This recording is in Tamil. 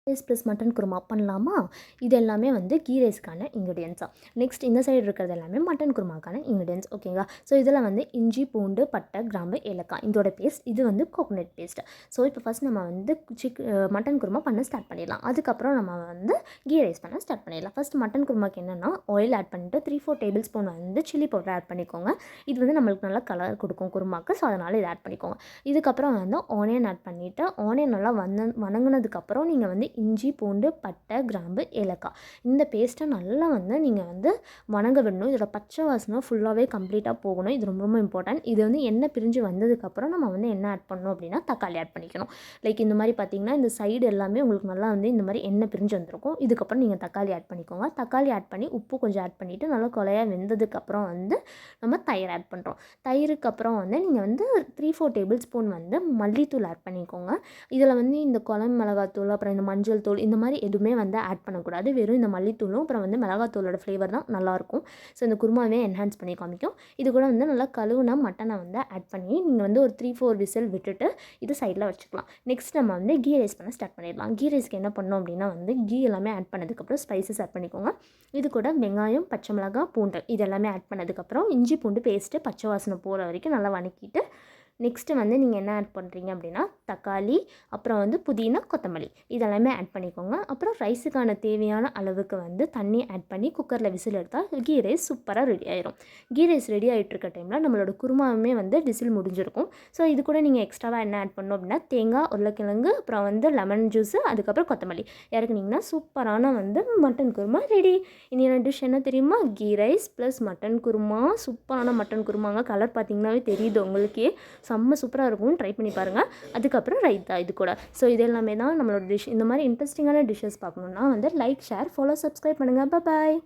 ரைஸ் ப்ளஸ் மட்டன் குருமா பண்ணலாமா? இது எல்லாமே வந்து கீ ரைஸ்க்கான இன்க்ரீடியன்ட்ஸா. நெக்ஸ்ட் இந்த சைடு இருக்கிறது எல்லாமே மட்டன் குருமாக்கான இன்க்ரீடியன்ட்ஸ். ஓகேங்களா? ஸோ இதில் வந்து இஞ்சி, பூண்டு, பட்டை, கிராம்பு, ஏலக்காய் இதோட பேஸ்ட். இது வந்து கோகோனட் பேஸ்ட். ஸோ இப்போ ஃபஸ்ட் நம்ம வந்து மட்டன் குருமா பண்ண ஸ்டார்ட் பண்ணிடலாம். அதுக்கப்புறம் நம்ம வந்து கீ ரைஸ் பண்ண ஸ்டார்ட் பண்ணிடலாம். ஃபஸ்ட் மட்டன் குருமாக்கு என்னென்னா ஆயில் ஆட் பண்ணிட்டு 3-4 டேபிள் ஸ்பூன் வந்து சில்லி பவுடர் ஆட் பண்ணிக்கோங்க. இது வந்து நம்மளுக்கு நல்லா கலர் கொடுக்கும் குருமாக்கு. ஸோ அதனால் இதை ஆட் பண்ணிக்கோங்க. இதுக்கப்புறம் வந்து ஆனியன் ஆட் பண்ணிவிட்டு ஆனியன் நல்லா வணங்கினதுக்கப்புறம் நீங்கள் வந்து இஞ்சி, பூண்டு, பட்டை, கிராம்பு, ஏலக்காய் இந்த பேஸ்ட்டை நல்லா வந்து நீங்கள் வந்து வணங்க விடணும். இதோட பச்சை வாசனை ஃபுல்லாகவே கம்ப்ளீட்டாக போகணும். இது ரொம்ப ரொம்ப இம்பார்ட்டன்ட். இது வந்து எண்ணெய் பிரிஞ்சு வந்ததுக்கப்புறம் நம்ம வந்து என்ன ஆட் பண்ணணும் அப்படின்னா தக்காளி ஆட் பண்ணிக்கணும். லைக் இந்த மாதிரி பார்த்தீங்கன்னா இந்த சைடு எல்லாமே உங்களுக்கு நல்லா வந்து இந்த மாதிரி எண்ணெய் பிரிஞ்சு வந்திருக்கும். இதுக்கப்புறம் நீங்கள் தக்காளி ஆட் பண்ணிக்கோங்க. தக்காளி ஆட் பண்ணி உப்பு கொஞ்சம் ஆட் பண்ணிவிட்டு நல்லா கொலையாக வெந்ததுக்கப்புறம் வந்து நம்ம தயிர் ஆட் பண்ணுறோம். தயிருக்கு அப்புறம் வந்து நீங்கள் வந்து 3-4 டேபிள் ஸ்பூன் வந்து மல்லித்தூள் ஆட் பண்ணிக்கோங்க. இதில் வந்து இந்த குழம்பு மிளகாத்தூள் அப்புறம் இந்த மஞ்சள் தூள் இந்த மாதிரி எதுவுமே வந்து ஆட் பண்ணக்கூடாது. வெறும் இந்த மல்லித்தூளும் அப்புறம் வந்து மிளகாத்தூளோட ஃப்ளேவர் தான் நல்லாயிருக்கும். ஸோ இந்த குருமாவே என்ஹான்ஸ் பண்ணி காமிக்கும். இது கூட வந்து நல்லா கழுவுன மட்டனை வந்து ஆட் பண்ணி நீங்கள் வந்து ஒரு 3-4 விசில் விட்டுட்டு இது சைடில் வச்சுக்கலாம். நெக்ஸ்ட் நம்ம வந்து கீ ரைஸ் பண்ண ஸ்டார்ட் பண்ணிடலாம். கீ ரைஸ்க்கு என்ன பண்ணோம் அப்படின்னா வந்து கீ எல்லாமே ஆட் பண்ணதுக்கப்புறம் ஸ்பைசஸ் ஆட் பண்ணிக்கோங்க. இது கூட வெங்காயம், பச்சை மிளகாய், பூண்டு இது எல்லாமே ஆட் பண்ணதுக்கப்புறம் இஞ்சி பூண்டு பேஸ்ட்டு பச்சை வாசனை போகிற வரைக்கும் நல்லா வணக்கிட்டு நெக்ஸ்ட்டு வந்து நீங்கள் என்ன ஆட் பண்ணுறீங்க அப்படின்னா தக்காளி, அப்புறம் வந்து புதினா, கொத்தமல்லி இதெல்லாமே ஆட் பண்ணிக்கோங்க. அப்புறம் ரைஸுக்கான தேவையான அளவுக்கு வந்து தண்ணி ஆட் பண்ணி குக்கரில் விசில் எடுத்தால் கீ ரைஸ் சூப்பராக ரெடி ஆயிரும். கீ ரைஸ் ரெடி ஆகிட்டு இருக்க டைமில் நம்மளோட குருமாவுமே வந்து விசில் முடிஞ்சிருக்கும். ஸோ இது கூட நீங்கள் எக்ஸ்ட்ராவாக என்ன ஆட் பண்ணணும் அப்படின்னா தேங்காய், உருளைக்கிழங்கு, அப்புறம் வந்து லெமன் ஜூஸு, அதுக்கப்புறம் கொத்தமல்லி இறக்குனிங்கன்னா சூப்பரான வந்து மட்டன் குருமா ரெடி. இன்னொரு டிஷ் என்ன தெரியுமா? Ghee rice plus mutton kurma. சூப்பரான மட்டன் குருமாங்க. கலர் பார்த்தீங்கன்னாவே தெரியுது உங்களுக்கே. செம்ம சூப்பராக இருக்கும். ட்ரை பண்ணி பாருங்கள். அதுக்கப்புறம் ரைத்தா இது கூட. ஸோ இது எல்லாமே தான் நம்மளோட டிஷ். இந்த மாதிரி இன்ட்ரெஸ்டிங்கான டிஷ்ஷஸ் பார்க்கணுன்னா வந்து லைக், ஷேர், ஃபாலோ, சப்ஸ்கிரைப் பண்ணுங்கள். பாய்.